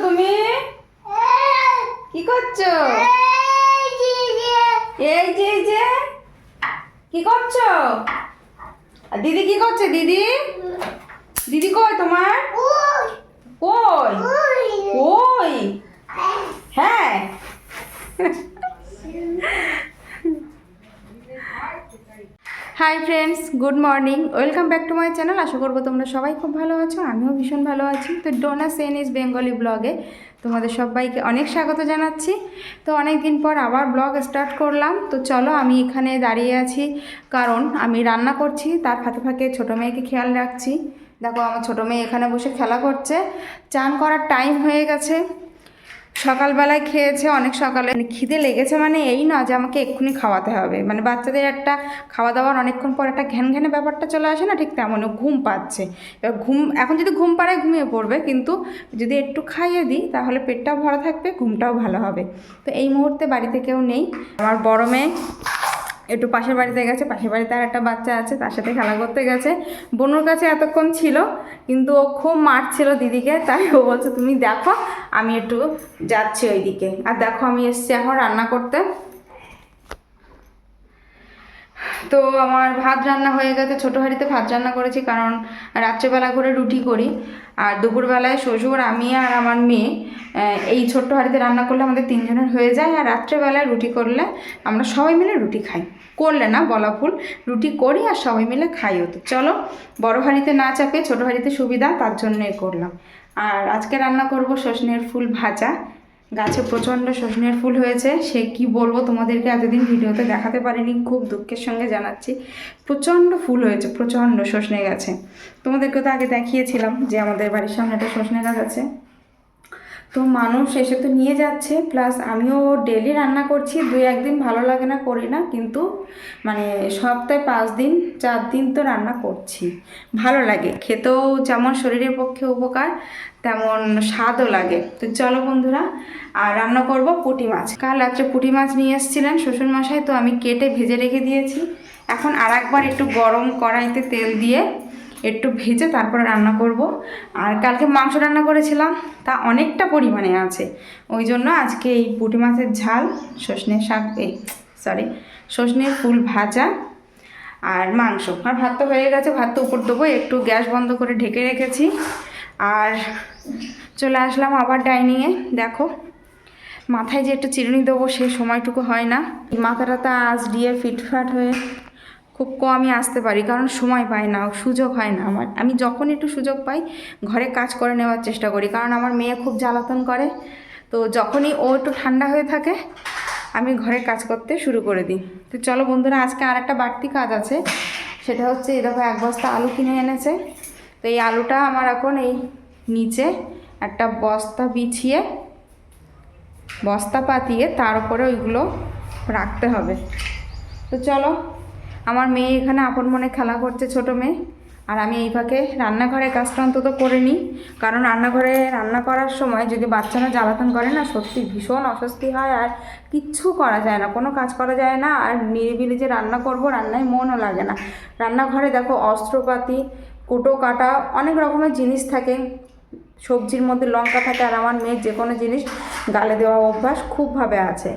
তুমি কি করছো? এই যে কি করছো? আর দিদি কি করছে? দিদি দিদি কই তোমার? কই কই? হ্যাঁ hi friends, good morning, welcome back to my channel. আশা করবো তোমরা সবাই খুব ভালো আছো, আমিও ভীষণ ভালো আছি। তো ডোনা সেন ইজ বেঙ্গলি ব্লগে তোমাদের সবাইকে অনেক স্বাগত জানাচ্ছি। তো অনেক দিন পর আবার ব্লগ স্টার্ট করলাম। তো চলো, আমি এখানে দাঁড়িয়ে আছি কারণ আমি রান্না করছি, তার ফাঁকে ফাঁকে ছোটো মেয়েকে খেয়াল রাখছি। দেখো আমার ছোটো মেয়ে এখানে বসে খেলা করছে। চান করার টাইম হয়ে গেছে, সকালবেলায় খেয়েছে অনেক সকালে। খিদে লেগেছে মানে এই না যে আমাকে এক্ষুনি খাওয়াতে হবে, মানে বাচ্চাদের একটা খাওয়া দাওয়ার অনেকক্ষণ পর একটা ঘ্যান ঘ্যানে ব্যাপারটা চলে আসে না, ঠিক তেমনও ঘুম পাচ্ছে। এবার এখন যদি ঘুম পাড়ায় ঘুমিয়ে পড়বে, কিন্তু যদি একটু খাইয়ে দিই তাহলে পেটটাও ভরা থাকবে, ঘুমটাও ভালো হবে। তো এই মুহূর্তে বাড়িতে কেউ নেই। আমার বড় মেয়ে একটু পাশের বাড়িতে গেছে, পাশের বাড়িতে আর একটা বাচ্চা আছে, তার সাথে খেলা করতে গেছে। বোনুর কাছে এতক্ষণ ছিল, কিন্তু ও খুব মারছিল দিদিকে, তাই ও বলছে তুমি দেখো আমি একটু যাচ্ছি ওই দিকে। আর দেখো আমি এসছি এখন রান্না করতে। তো আমার ভাত রান্না হয়ে গেছে, ছোটো হাঁড়িতে ভাত রান্না করেছি কারণ রাত্রেবেলা করে রুটি করি, আর দুপুরবেলায় শ্বশুর, আমি আর আমার মেয়ে এই ছোট্ট হাঁড়িতে রান্না করলে আমাদের তিনজনের হয়ে যায়। আর রাত্রেবেলায় রুটি করলে আমরা সবাই মিলে রুটি খাই, করলে না বলা ভুল, রুটি করি আর সবাই মিলে খাইও। তো চলো, বড় হাঁড়িতে না চাপে ছোটো হাঁড়িতে সুবিধা, তার জন্যই করলাম। আর আজকে রান্না করব সজনের ফুল ভাজা। গাছে প্রচণ্ড সজনের ফুল হয়েছে, সে কি বলবো তোমাদেরকে, এতদিন ভিডিওতে দেখাতে পারিনি, খুব দুঃখের সঙ্গে জানাচ্ছি। প্রচণ্ড ফুল হয়েছে, প্রচণ্ড সজনে গাছে। তোমাদেরকে তো আগে দেখিয়েছিলাম যে আমাদের বাড়ির সামনে একটা সজনে গাছ আছে। তো মানুষ এসে তো নিয়ে যাচ্ছে, প্লাস আমিও ডেলি রান্না করছি, 2-1 দিন ভালো লাগে না করি না, কিন্তু মানে সপ্তাহে 5 দিন 4 দিন তো রান্না করছি। ভালো লাগে খেতেও, যেমন শরীরের পক্ষে উপকার তেমন স্বাদও লাগে। তো চলো বন্ধুরা, আর রান্না করব পুঁটি মাছ। কাল রাত্রে পুঁটি মাছ নিয়ে এসেছিলেন শ্বশুরমশাই, তো আমি কেটে ভেজে রেখে দিয়েছি। এখন আর একবার একটু গরম কড়াইতে তেল দিয়ে একটু ভেজে তারপরে রান্না করব। আর কালকে মাংস রান্না করেছিলাম, তা অনেকটা পরিমাণে আছে, ওই জন্য আজকে এই পুঁটি মাছের ঝাল, সজনে শাক, সজনের ফুল ভাজা আর মাংস। আর ভাত তো হয়ে গেছে, ভাত তো উপর দেবো, একটু গ্যাস বন্ধ করে ঢেকে রেখেছি। আর চলে আসলাম আবার ডাইনিংয়ে। দেখো মাথায় যে একটু চিরুনি দেবো সেই সময়টুকু হয় না, মাথাটা আজ দিয়ে ফিটফাট হয়ে খুব কমই আসতে পারি, কারণ সময় পাই না, সুযোগ হয় না আমার। আমি যখন একটু সুযোগ পাই ঘরে কাজ করে নেওয়ার চেষ্টা করি, কারণ আমার মেয়ে খুব জ্বালাতন করে। তো যখনই ও একটু ঠান্ডা হয়ে থাকে আমি ঘরে কাজ করতে শুরু করে দিই। তো চলো বন্ধুরা, আজকে আর একটা বাড়তি কাজ আছে, সেটা হচ্ছে এই দেখো 1 বস্তা আলু কিনে এনেছে। তো এই আলুটা আমার এখন এই নিচে একটা বস্তা বিছিয়ে, বস্তা পাতিয়ে তার উপরে ওইগুলো রাখতে হবে। তো চলো, আমার মেয়ে এখানে আপন মনে খেলা করছে, ছোটো মেয়ে, আর আমি এই ফাঁকে রান্নাঘরে কাজটা অন্তত করে নিই, কারণ রান্নাঘরে রান্না করার সময় যদি বাচ্চারা জ্বালাতন করে না, সত্যি ভীষণ অস্বস্তি হয়, আর কিচ্ছু করা যায় না, কোনো কাজ করা যায় না। আর নিরিবিলি যে রান্না করব, রান্নায় মনও লাগে না। রান্নাঘরে দেখো অস্ত্রপাতি, কুটো কাটা, অনেক রকমের জিনিস থাকে, সবজির মধ্যে লঙ্কা থাকে, আর আমার মেয়ের যে কোনো জিনিস গালে দেওয়া অভ্যাস খুবভাবে আছে,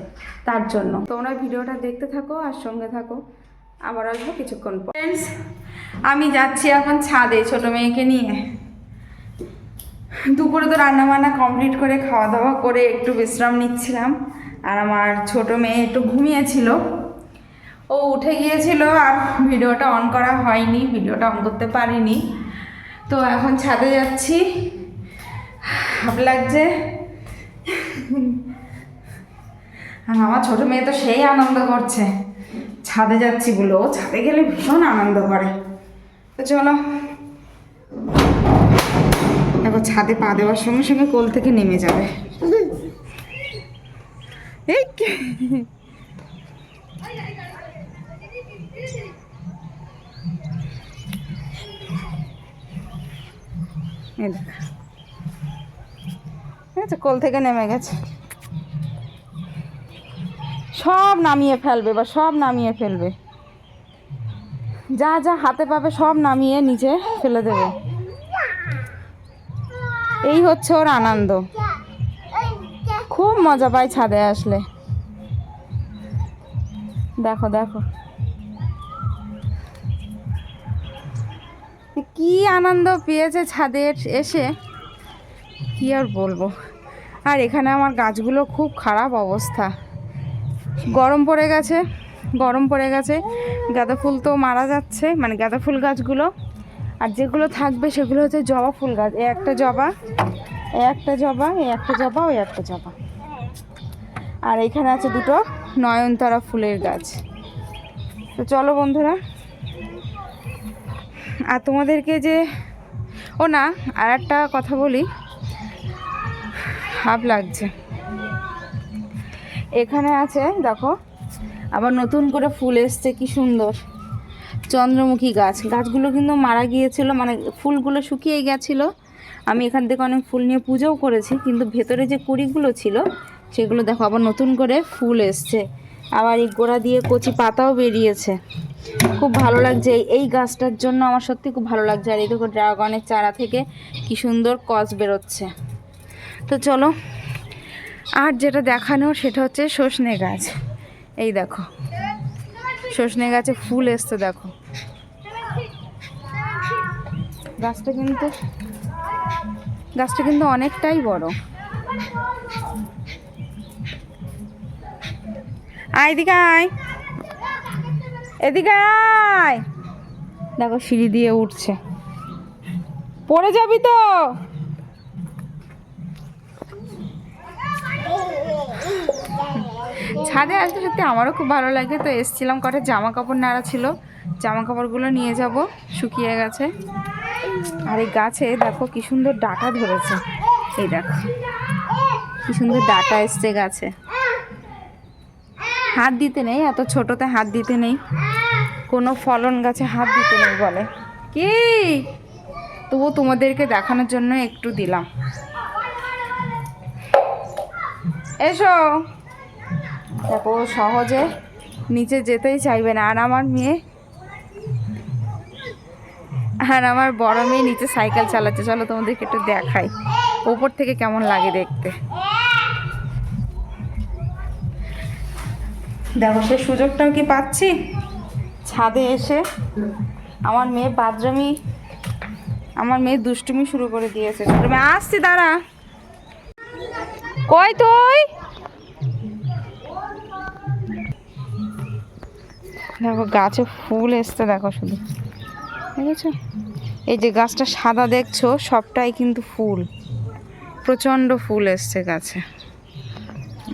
তার জন্য তোমরা ভিডিওটা দেখতে থাকো আর সঙ্গে থাকো। আবার আসবো কিছুক্ষণ পর। ফ্রেন্ডস, আমি যাচ্ছি এখন ছাদে ছোটো মেয়েকে নিয়ে। দুপুরে তো রান্নাবান্না কমপ্লিট করে খাওয়া দাওয়া করে একটু বিশ্রাম নিচ্ছিলাম, আর আমার ছোটো মেয়ে একটু ঘুমিয়েছিল, ও উঠে গিয়েছিল, আর ভিডিওটা অন করা হয়নি, ভিডিওটা অন করতে পারিনি। তো এখন ছাদে যাচ্ছি, ভালো লাগছে। আর আমার ছোটো মেয়ে তো সেই আনন্দ করছে ছাদে যাচ্ছি বলে, ও ছাদে গেলে ভীষণ আনন্দ করে। তো চলো, দেখো ছাদে পা দেওয়ার সঙ্গে সঙ্গে কোল থেকে নেমে যাবে। এই দেখো কোল থেকে নেমে গেছে, সব নামিয়ে ফেলবে, বা সব নামিয়ে ফেলবে, যা যা হাতে পাবে সব নামিয়ে নিচে ফেলে দেবে। এই হচ্ছে ওর আনন্দ। খুব মজা পাই ছাদে আসলে। দেখো দেখো কি আনন্দ পেয়েছে ছাদে এসে, কি আর বলবো। আর এখানে আমার গাছগুলো খুব খারাপ অবস্থা, গরম পড়ে গেছে, গরম পড়ে গেছে। গাঁদা ফুল তো মারা যাচ্ছে, মানে গাঁদা ফুল গাছগুলো। আর যেগুলো থাকবে সেগুলো হচ্ছে জবা ফুল গাছ। এ একটা জবা, এ একটা জবা, এ একটা জবা, ওই একটা জবা। আর এখানে আছে দুটো নয়নতারা ফুলের গাছ। তো চলো বন্ধুরা, আর তোমাদেরকে যে ও না, আর একটা কথা বলি, হাফ লাগছে। এখানে আছে দেখো আবার নতুন করে ফুল এসছে, কি সুন্দর চন্দ্রমুখী গাছ। গাছগুলো কিন্তু মারা গিয়েছিল, মানে ফুলগুলো শুকিয়ে গেছিলো। আমি এখান থেকে অনেক ফুল নিয়ে পুজোও করেছি, কিন্তু ভেতরে যে কুড়িগুলো ছিল সেগুলো দেখো আবার নতুন করে ফুল এসছে। আবার এই গোড়া দিয়ে কচি পাতাও বেরিয়েছে, খুব ভালো লাগছে। এই গাছটার জন্য আমার সত্যি খুব ভালো লাগছে। আর এই দেখো ড্রাগনের চারা থেকে কি সুন্দর কচ বেরোচ্ছে। তো চলো, আর যেটা দেখানোর সেটা হচ্ছে সজনে গাছ। এই দেখো সজনে গাছে ফুল এসছে, দেখো গাছটা কিন্তু অনেকটাই বড়। আয় এদিকে আয়, এদিকে আয়। দেখো সিঁড়ি দিয়ে উঠছে, পড়ে যাবি তো। ছাদে আসতে সত্যি আমারও খুব ভালো লাগে। তো এসছিলাম, কটা জামা কাপড় নাড়া ছিল, জামা কাপড়গুলো নিয়ে যাব, শুকিয়ে গেছে। আর এই গাছে দেখো কি সুন্দর ডাঁটা ধরেছে, এই দেখো কি সুন্দর ডাঁটা এসছে গাছে। হাত দিতে নেই, এত ছোটোতে হাত দিতে নেই, কোনো ফলন গাছে হাত দিতে নেই বলে কি। তবু তোমাদেরকে দেখানোর জন্য একটু দিলাম। এসো, দেখো সহজে নিচে যেতেই চাইবে না। আর আমার বড় মেয়ে নিচে সাইকেল চালাচ্ছে। চলো তোমাদেরকে একটু দেখাই ওপর থেকে কেমন লাগে দেখতে। দেখো সে সুযোগটাও কি পাচ্ছি ছাদে এসে। আমার মেয়ে দুষ্টুমি শুরু করে দিয়েছে। ছোট মেয়ে আসছি, দাঁড়া। কই তুই? দেখো গাছে ফুল এসছে, দেখো শুধু, দেখেছো? এই যে গাছটা সাদা দেখছো, সবটাই কিন্তু ফুল, প্রচণ্ড ফুল এসছে গাছে।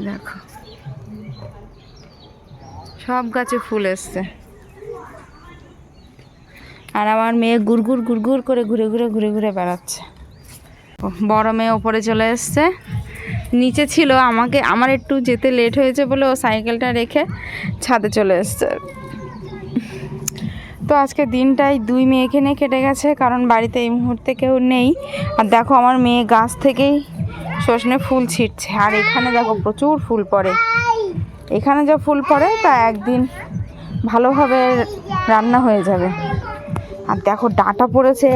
দেখো সব গাছে ফুল এসছে। আর আমার মেয়ে গুড়গুড় করে ঘুরে ঘুরে বেড়াচ্ছে। বড় মেয়ে ওপরে চলে এসছে, নিচে ছিল। আমার একটু যেতে লেট হয়েছে বলে ও সাইকেলটা রেখে ছাদে চলে এসছে। তো আজকে দিনটাই দুই মেয়েকে নিয়ে কেটে গেছে, কারণ বাড়িতে এই মুহূর্তে কেউ নেই। আর দেখো আমার মেয়ে গাছ থেকেই সজনে ফুল ছিঁড়ছে। আর এখানে দেখো প্রচুর ফুল পড়ে, এখানে যা ফুল পড়ে তা একদিন ভালোভাবে রান্না হয়ে যাবে। আর দেখো ডাঁটা পড়েছে,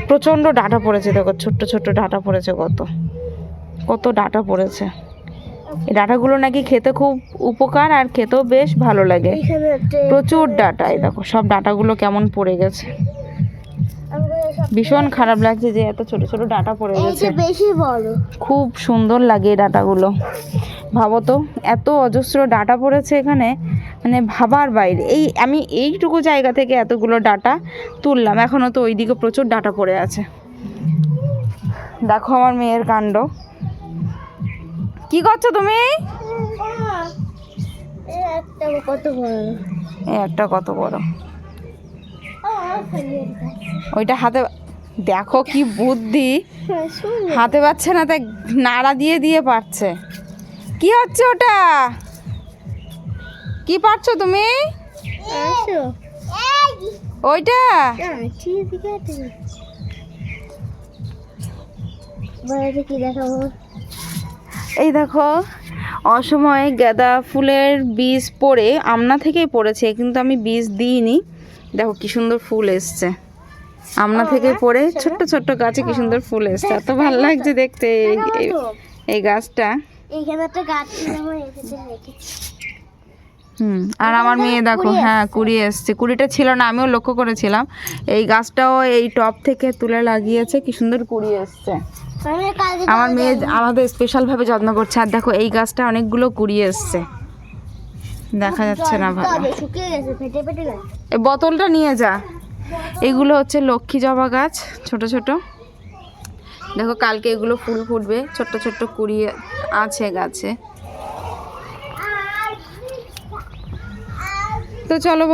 প্রচণ্ড ডাঁটা পড়েছে। দেখো ছোট্ট ছোট্ট ডাঁটা পড়েছে, কত ডাঁটা পড়েছে। এই ডাঁটাগুলো নাকি খেতে খুব উপকার, আর খেতেও বেশ ভালো লাগে। প্রচুর ডাঁটা, এই দেখো সব ডাঁটাগুলো কেমন পড়ে গেছে। ভীষণ খারাপ লাগছে যে এত ছোট ছোট ডাঁটা পড়ে গেছে। খুব সুন্দর লাগে এই ডাঁটাগুলো। ভাবো তো, এত অজস্র ডাঁটা পড়েছে এখানে, মানে ভাবার বাইরে। আমি এইটুকু জায়গা থেকে এতগুলো ডাঁটা তুললাম, এখনো তো ওইদিকে প্রচুর ডাঁটা পড়ে আছে। দেখো আমার মেয়ের কাণ্ড। কি করছো তুমি? একটা কত বড়, ওইটা হাতে, দেখো কি বুদ্ধি, হাতে পাচ্ছে না তাই নাড়া দিয়ে পারছে। কি হচ্ছে ওটা? কি পারছো তুমি? ওইটা এই দেখো অসময়ে গাঁদা ফুলের বীজ পড়ে, আমনা থেকেই পড়েছে, কিন্তু আমি বীজ দিইনি। দেখো কি সুন্দর ফুল এসছে, আমনা থেকে পড়ে ছোট্ট ছোট্ট গাছে কি সুন্দর ফুল এসছে। এত ভালো লাগছে দেখতে। এই গাছটা। এইখানে একটা গাছ ছিল আমার রেখেছি। আর আমার মেয়ে দেখো, হ্যাঁ কুড়ি এসছে। কুড়িটা ছিল না, আমিও লক্ষ্য করেছিলাম। এই গাছটাও এই টব থেকে তুলে লাগিয়েছে, কি সুন্দর কুড়ি এসছে। আমার মেয়ে আলাদা স্পেশালভাবে যত্ন করছে। আর দেখো এই গাছটা অনেকগুলো কুড়ি এসছে, দেখা যাচ্ছে না ভালো। এই বোতলটা নিয়ে যা। এগুলো হচ্ছে লক্ষ্মী জবা গাছ, ছোট ছোট। দেখো কালকে এগুলো ফুল ফুটবে, ছোট্ট ছোট্ট কুড়ি আছে গাছে। তো চলো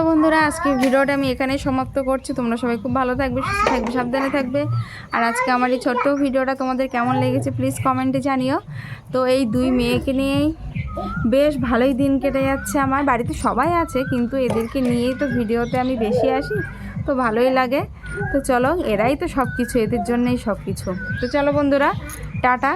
বন্ধুরা, আজকে ভিডিওটা আমি এখানে সমাপ্ত করছি। তোমরা সবাই খুব ভালো থাকবে, সুস্থ থাকবে, সাবধানে থাকবে। আর আজকে আমার এই ছোট্ট ভিডিওটা তোমাদের কেমন লেগেছে প্লিজ কমেন্টে জানিও। তো এই দুই মেয়েকে নিয়েই বেশ ভালোই দিন কেটে যাচ্ছে। আমার বাড়িতে সবাই আছে, কিন্তু এদেরকে নিয়েই তো ভিডিওতে আমি বেশি আসি, তো ভালোই লাগে। তো চলো, এরাই তো সব কিছু, এদের জন্যই সব কিছু। তো চলো বন্ধুরা, টাটা।